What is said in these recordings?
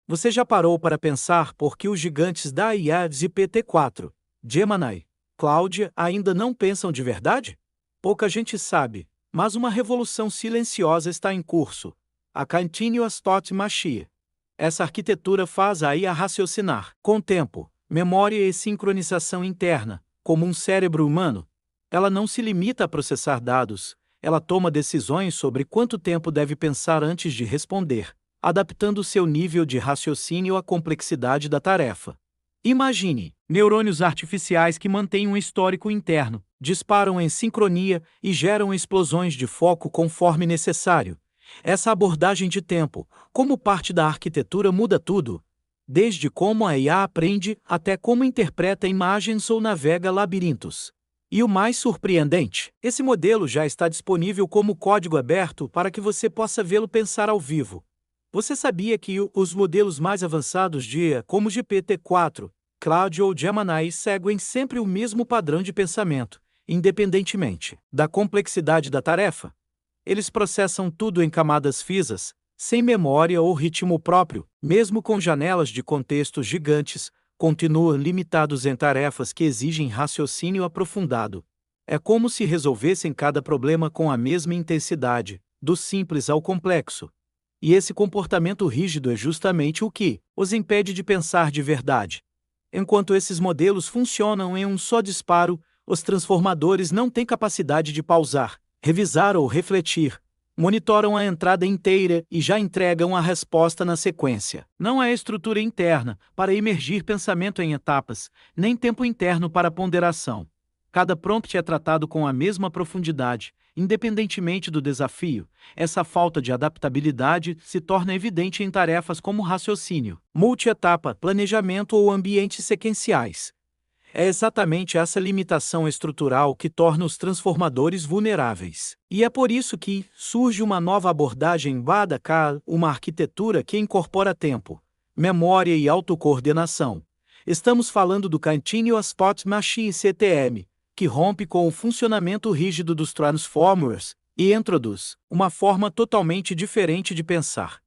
Você já parou para pensar por que os gigantes da IA GPT-4, Gemini, Claude ainda não pensam de verdade? Pouca gente sabe, mas uma revolução silenciosa está em curso: a Continuous Thought Machine. Essa arquitetura faz a IA raciocinar, com tempo, memória e sincronização interna, como um cérebro humano. Ela não se limita a processar dados, ela toma decisões sobre quanto tempo deve pensar antes de responder, adaptando seu nível de raciocínio à complexidade da tarefa. Imagine neurônios artificiais que mantêm um histórico interno, disparam em sincronia e geram explosões de foco conforme necessário. Essa abordagem de tempo, como parte da arquitetura, muda tudo, desde como a IA aprende até como interpreta imagens ou navega labirintos. E o mais surpreendente, esse modelo já está disponível como código aberto para que você possa vê-lo pensar ao vivo. Você sabia que os modelos mais avançados de IA, como GPT-4, Claude ou Gemini, seguem sempre o mesmo padrão de pensamento, independentemente da complexidade da tarefa? Eles processam tudo em camadas fisas, sem memória ou ritmo próprio, mesmo com janelas de contexto gigantes, continuam limitados em tarefas que exigem raciocínio aprofundado. É como se resolvessem cada problema com a mesma intensidade, do simples ao complexo. E esse comportamento rígido é justamente o que os impede de pensar de verdade. Enquanto esses modelos funcionam em um só disparo, os transformadores não têm capacidade de pausar, revisar ou refletir. Monitoram a entrada inteira e já entregam a resposta na sequência. Não há estrutura interna para imergir pensamento em etapas, nem tempo interno para ponderação. Cada prompt é tratado com a mesma profundidade, independentemente do desafio. Essa falta de adaptabilidade se torna evidente em tarefas como raciocínio, multi-etapa, planejamento ou ambientes sequenciais. É exatamente essa limitação estrutural que torna os transformadores vulneráveis. E é por isso que surge uma nova abordagem BADA-K, uma arquitetura que incorpora tempo, memória e autocoordenação. Estamos falando do Continuous Thought Machine CTM, que rompe com o funcionamento rígido dos transformers e introduz uma forma totalmente diferente de pensar.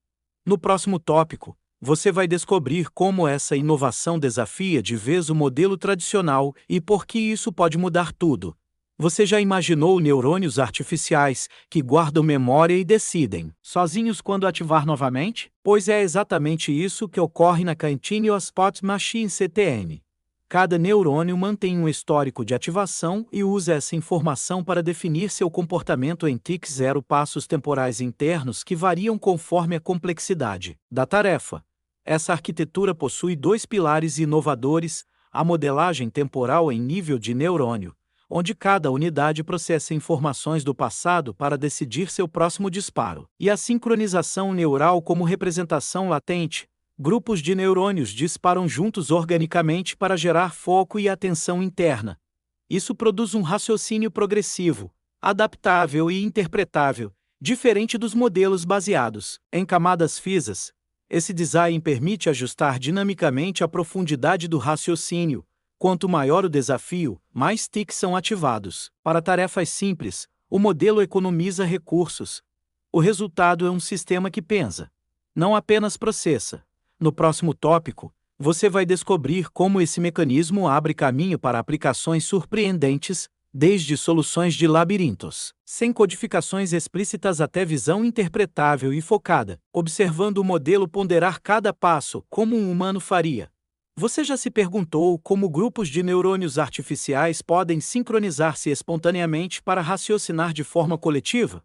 No próximo tópico, você vai descobrir como essa inovação desafia de vez o modelo tradicional e por que isso pode mudar tudo. Você já imaginou neurônios artificiais que guardam memória e decidem sozinhos quando ativar novamente? Pois é exatamente isso que ocorre na Continuous Thought Machine CTM. Cada neurônio mantém um histórico de ativação e usa essa informação para definir seu comportamento em tics zero passos temporais internos que variam conforme a complexidade da tarefa. Essa arquitetura possui dois pilares inovadores: a modelagem temporal em nível de neurônio, onde cada unidade processa informações do passado para decidir seu próximo disparo, e a sincronização neural como representação latente. Grupos de neurônios disparam juntos organicamente para gerar foco e atenção interna. Isso produz um raciocínio progressivo, adaptável e interpretável, diferente dos modelos baseados em camadas fisas. Esse design permite ajustar dinamicamente a profundidade do raciocínio. Quanto maior o desafio, mais tics são ativados. Para tarefas simples, o modelo economiza recursos. O resultado é um sistema que pensa, não apenas processa. No próximo tópico, você vai descobrir como esse mecanismo abre caminho para aplicações surpreendentes, desde soluções de labirintos, sem codificações explícitas, até visão interpretável e focada, observando o modelo ponderar cada passo como um humano faria. Você já se perguntou como grupos de neurônios artificiais podem sincronizar-se espontaneamente para raciocinar de forma coletiva?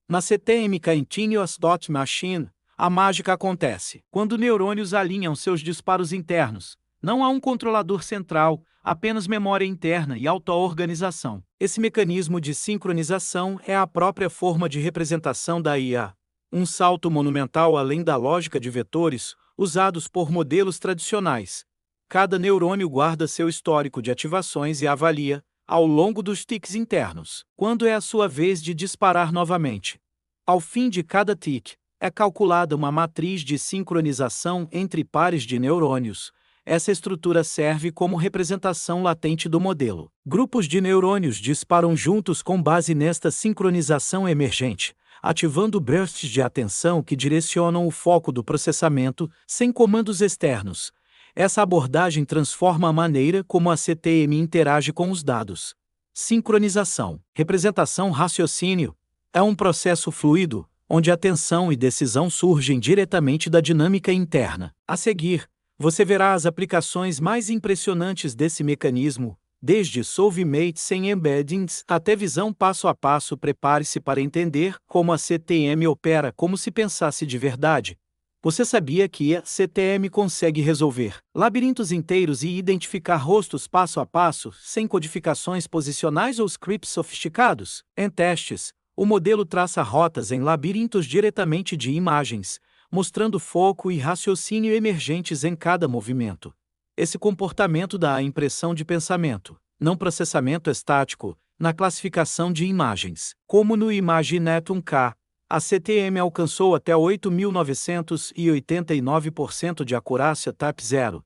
Na CTM Continuous Thought Machine, a mágica acontece quando neurônios alinham seus disparos internos. Não há um controlador central, apenas memória interna e auto-organização. Esse mecanismo de sincronização é a própria forma de representação da IA. Um salto monumental além da lógica de vetores, usados por modelos tradicionais. Cada neurônio guarda seu histórico de ativações e avalia, ao longo dos tics internos, quando é a sua vez de disparar novamente. Ao fim de cada tic, é calculada uma matriz de sincronização entre pares de neurônios. Essa estrutura serve como representação latente do modelo. Grupos de neurônios disparam juntos com base nesta sincronização emergente, ativando bursts de atenção que direcionam o foco do processamento, sem comandos externos. Essa abordagem transforma a maneira como a CTM interage com os dados. Sincronização. Representação raciocínio. É um processo fluido, onde atenção e decisão surgem diretamente da dinâmica interna. A seguir, você verá as aplicações mais impressionantes desse mecanismo, desde Solvemate sem embeddings até visão passo a passo. Prepare-se para entender como a CTM opera como se pensasse de verdade. Você sabia que a CTM consegue resolver labirintos inteiros e identificar rostos passo a passo, sem codificações posicionais ou scripts sofisticados? Em testes, o modelo traça rotas em labirintos diretamente de imagens, mostrando foco e raciocínio emergentes em cada movimento. Esse comportamento dá a impressão de pensamento, não processamento estático, na classificação de imagens. Como no ImageNet 1K, a CTM alcançou até 8.989% de acurácia Type 0.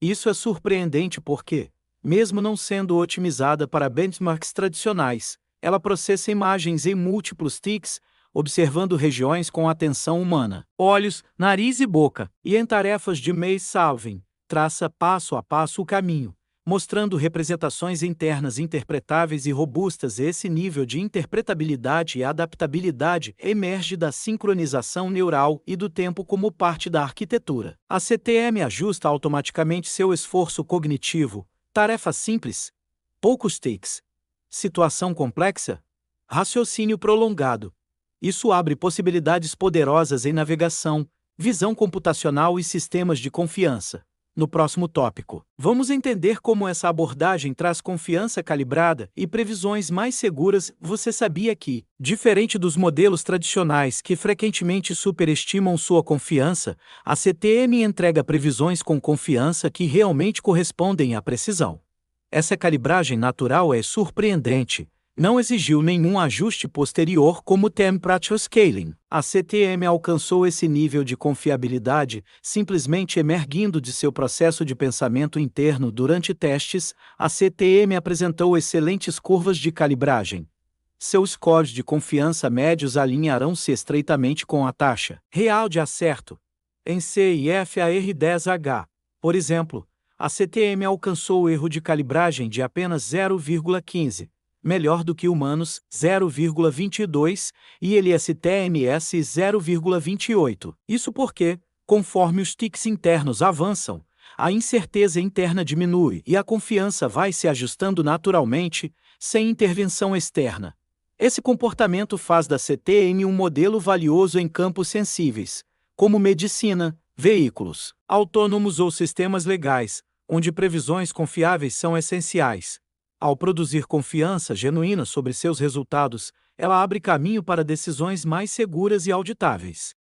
Isso é surpreendente porque, mesmo não sendo otimizada para benchmarks tradicionais, ela processa imagens em múltiplos ticks, observando regiões com atenção humana, olhos, nariz e boca, e em tarefas de maze solving, traça passo a passo o caminho, mostrando representações internas interpretáveis e robustas. Esse nível de interpretabilidade e adaptabilidade emerge da sincronização neural e do tempo como parte da arquitetura. A CTM ajusta automaticamente seu esforço cognitivo. Tarefa simples, poucos ticks. Situação complexa, raciocínio prolongado. Isso abre possibilidades poderosas em navegação, visão computacional e sistemas de confiança. No próximo tópico, vamos entender como essa abordagem traz confiança calibrada e previsões mais seguras. Você sabia que, diferente dos modelos tradicionais que frequentemente superestimam sua confiança, a CTM entrega previsões com confiança que realmente correspondem à precisão. Essa calibragem natural é surpreendente. Não exigiu nenhum ajuste posterior como Temperature Scaling. A CTM alcançou esse nível de confiabilidade simplesmente emergindo de seu processo de pensamento interno durante testes. A CTM apresentou excelentes curvas de calibragem. Seus scores de confiança médios alinharão-se estreitamente com a taxa real de acerto. Em CIFAR10H, por exemplo, a CTM alcançou o erro de calibragem de apenas 0,15. melhor do que humanos, 0,22, e LSTMS 0,28. Isso porque, conforme os tics internos avançam, a incerteza interna diminui e a confiança vai se ajustando naturalmente, sem intervenção externa. Esse comportamento faz da CTM um modelo valioso em campos sensíveis, como medicina, veículos autônomos ou sistemas legais, onde previsões confiáveis são essenciais. Ao produzir confiança genuína sobre seus resultados, ela abre caminho para decisões mais seguras e auditáveis.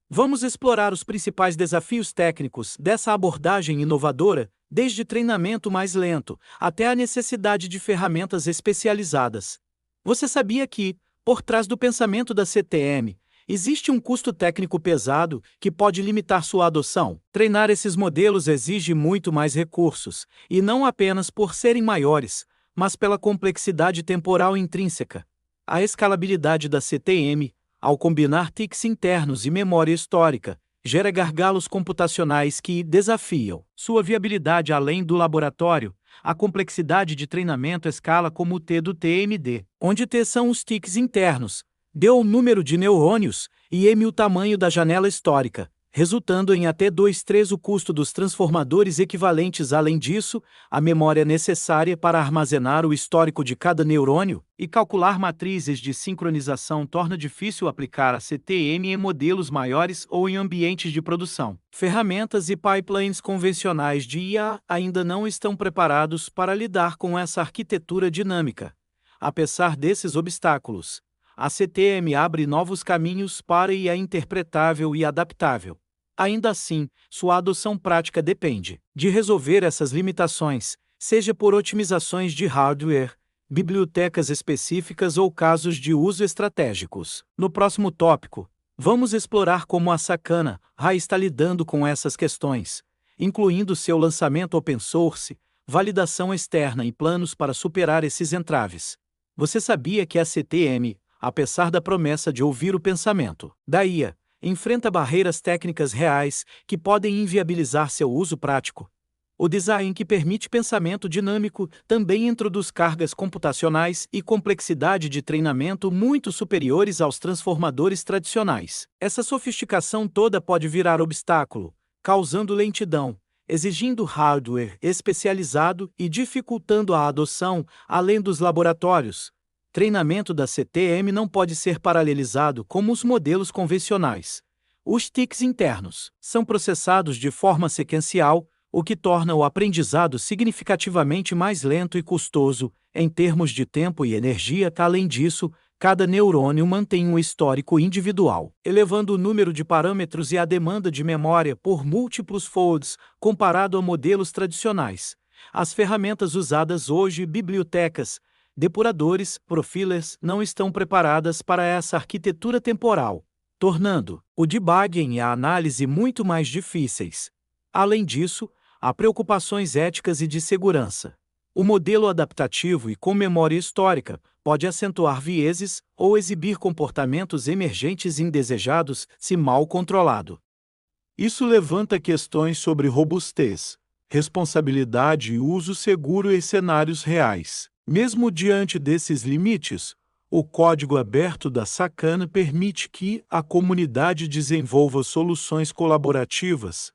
Vamos explorar os principais desafios técnicos dessa abordagem inovadora, desde treinamento mais lento até a necessidade de ferramentas especializadas. Você sabia que, por trás do pensamento da CTM, existe um custo técnico pesado que pode limitar sua adoção? Treinar esses modelos exige muito mais recursos, e não apenas por serem maiores, mas pela complexidade temporal intrínseca. A escalabilidade da CTM, ao combinar tics internos e memória histórica, gera gargalos computacionais que desafiam sua viabilidade além do laboratório. A complexidade de treinamento escala como o T do TMD, onde T são os tics internos, D o número de neurônios e M o tamanho da janela histórica, resultando em até 2/3 o custo dos transformadores equivalentes. Além disso, a memória necessária para armazenar o histórico de cada neurônio e calcular matrizes de sincronização torna difícil aplicar a CTM em modelos maiores ou em ambientes de produção. Ferramentas e pipelines convencionais de IA ainda não estão preparados para lidar com essa arquitetura dinâmica. Apesar desses obstáculos, a CTM abre novos caminhos para IA interpretável e adaptável. Ainda assim, sua adoção prática depende de resolver essas limitações, seja por otimizações de hardware, bibliotecas específicas ou casos de uso estratégicos. No próximo tópico, vamos explorar como a Sakana está lidando com essas questões, incluindo seu lançamento open source, validação externa e planos para superar esses entraves. Você sabia que a CTM apesar da promessa de ouvir o pensamento da IA, enfrenta barreiras técnicas reais que podem inviabilizar seu uso prático. O design que permite pensamento dinâmico também introduz cargas computacionais e complexidade de treinamento muito superiores aos transformadores tradicionais. Essa sofisticação toda pode virar obstáculo, causando lentidão, exigindo hardware especializado e dificultando a adoção além dos laboratórios. Treinamento da CTM não pode ser paralelizado como os modelos convencionais. Os tics internos são processados de forma sequencial, o que torna o aprendizado significativamente mais lento e custoso, em termos de tempo e energia. Além disso, cada neurônio mantém um histórico individual, elevando o número de parâmetros e a demanda de memória por múltiplos folds, comparado a modelos tradicionais. As ferramentas usadas hoje, bibliotecas, depuradores, profilers, não estão preparadas para essa arquitetura temporal, tornando o debugging e a análise muito mais difíceis. Além disso, há preocupações éticas e de segurança. O modelo adaptativo e com memória histórica pode acentuar vieses ou exibir comportamentos emergentes indesejados se mal controlado. Isso levanta questões sobre robustez, responsabilidade e uso seguro em cenários reais. Mesmo diante desses limites, o código aberto da Sakana permite que a comunidade desenvolva soluções colaborativas.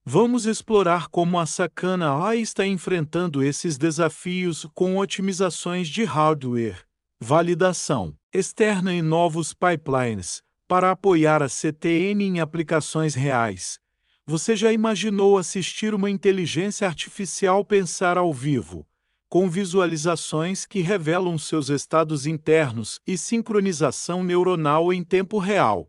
Vamos explorar como a Sakana AI está enfrentando esses desafios com otimizações de hardware, validação externa e novos pipelines para apoiar a CTN em aplicações reais. Você já imaginou assistir uma inteligência artificial pensar ao vivo, com visualizações que revelam seus estados internos e sincronização neuronal em tempo real?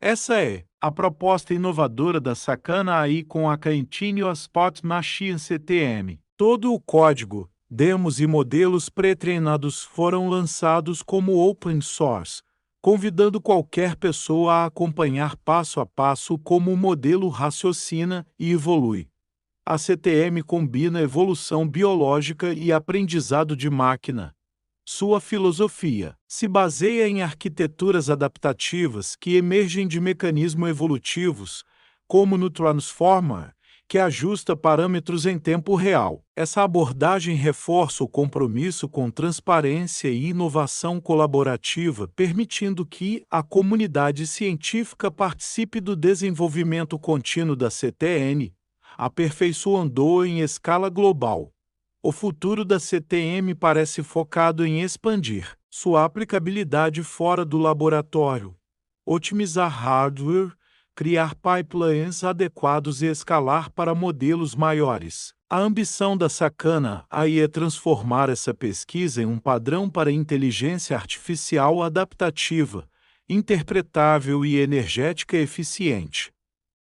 Essa é a proposta inovadora da Sakana AI com a Continuous Spot Machine CTM. Todo o código, demos e modelos pré-treinados foram lançados como open source, convidando qualquer pessoa a acompanhar passo a passo como o modelo raciocina e evolui. A CTM combina evolução biológica e aprendizado de máquina. Sua filosofia se baseia em arquiteturas adaptativas que emergem de mecanismos evolutivos, como no Transformer, que ajusta parâmetros em tempo real. Essa abordagem reforça o compromisso com transparência e inovação colaborativa, permitindo que a comunidade científica participe do desenvolvimento contínuo da CTN, aperfeiçoando em escala global. O futuro da CTM parece focado em expandir sua aplicabilidade fora do laboratório, otimizar hardware, criar pipelines adequados e escalar para modelos maiores. A ambição da Sakana AI é transformar essa pesquisa em um padrão para inteligência artificial adaptativa, interpretável e energética eficiente.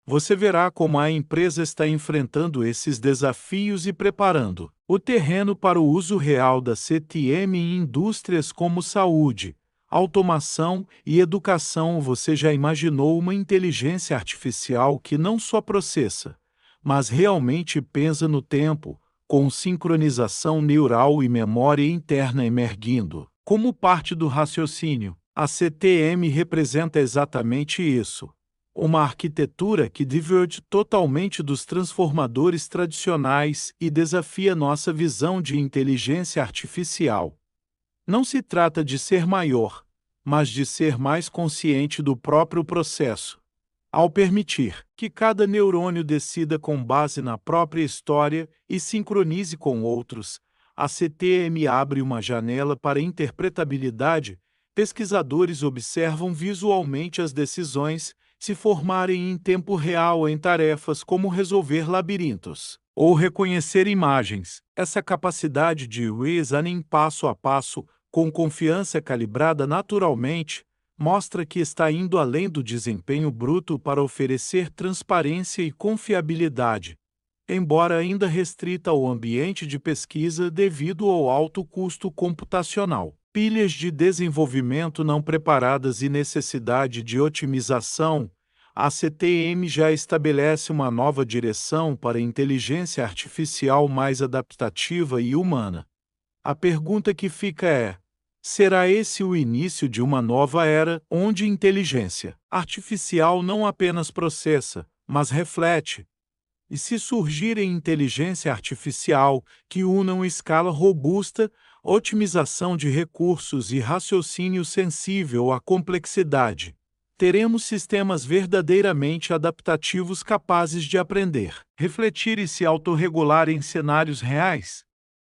Você verá como a empresa está enfrentando esses desafios e preparando o terreno para o uso real da CTM em indústrias como saúde, automação e educação. Você já imaginou uma inteligência artificial que não só processa, mas realmente pensa no tempo, com sincronização neural e memória interna emergindo como parte do raciocínio? A CTM representa exatamente isso. Uma arquitetura que diverge totalmente dos transformadores tradicionais e desafia nossa visão de inteligência artificial. Não se trata de ser maior, mas de ser mais consciente do próprio processo. Ao permitir que cada neurônio decida com base na própria história e sincronize com outros, a CTM abre uma janela para interpretabilidade. Pesquisadores observam visualmente as decisões se formarem em tempo real em tarefas como resolver labirintos ou reconhecer imagens. Essa capacidade de reasoning passo a passo, com confiança calibrada naturalmente, mostra que está indo além do desempenho bruto para oferecer transparência e confiabilidade, embora ainda restrita ao ambiente de pesquisa devido ao alto custo computacional. Pilhas de desenvolvimento não preparadas e necessidade de otimização, a CTM já estabelece uma nova direção para a inteligência artificial mais adaptativa e humana. A pergunta que fica é: Será esse o início de uma nova era onde inteligência artificial não apenas processa, mas reflete? E se surgirem inteligência artificial que unam escala robusta, otimização de recursos e raciocínio sensível à complexidade, teremos sistemas verdadeiramente adaptativos capazes de aprender, refletir e se autorregular em cenários reais?